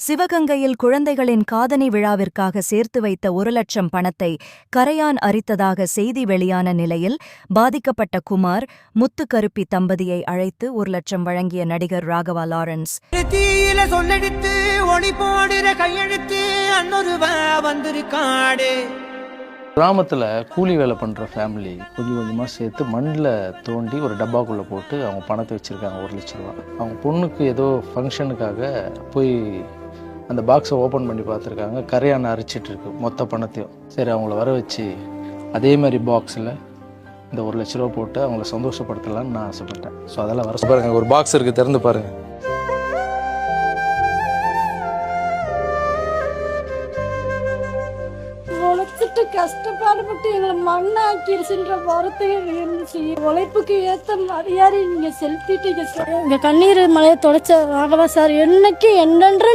சிவகங்கையில் குழந்தைகளின் காதணி விழாவிற்காக சேர்த்து வைத்த 1,00,000 பணத்தை கரையான் அரித்ததாக செய்தி வெளியான நிலையில் பாதிக்கப்பட்ட குமார், முத்துக்கருப்பி தம்பதியை அழைத்து 1,00,000 வழங்கிய நடிகர் ராகவா லாரன்ஸ். கிராமத்தில் கூலி வேலை பண்ணுற ஃபேமிலி கொஞ்சம் கொஞ்சமாக சேர்த்து மண்ணில் தோண்டி ஒரு டப்பாக்குள்ளே போட்டு அவங்க பணத்தை வச்சுருக்காங்க 1,00,000 ரூபா. அவங்க பொண்ணுக்கு ஏதோ ஃபங்க்ஷனுக்காக போய் அந்த பாக்ஸை ஓப்பன் பண்ணி பார்த்துருக்காங்க. கரையான் அரைச்சிட்டு இருக்கு மொத்த பணத்தையும். சரி, அவங்கள வர வச்சு அதே மாதிரி பாக்ஸில் இந்த 1,00,000 ரூபா போட்டு அவங்கள சந்தோஷப்படுத்தலான்னு நான் ஆசைப்பட்டேன். ஸோ அதெல்லாம் வர பாருங்கள், ஒரு பாக்ஸ் இருக்குது, திறந்து பாருங்கள். கஷ்டப்பாடுபட்டு எங்களை மண்ணாக்கிடுச்சுன்ற வார்த்தைகள் இருந்துச்சு. உழைப்புக்கு ஏற்ற மரியாதை நீங்க செலுத்திட்டீங்க சார். எங்க கண்ணீர் மலையை தொடச்ச ராகவா சார் என்னைக்கு என்னென்று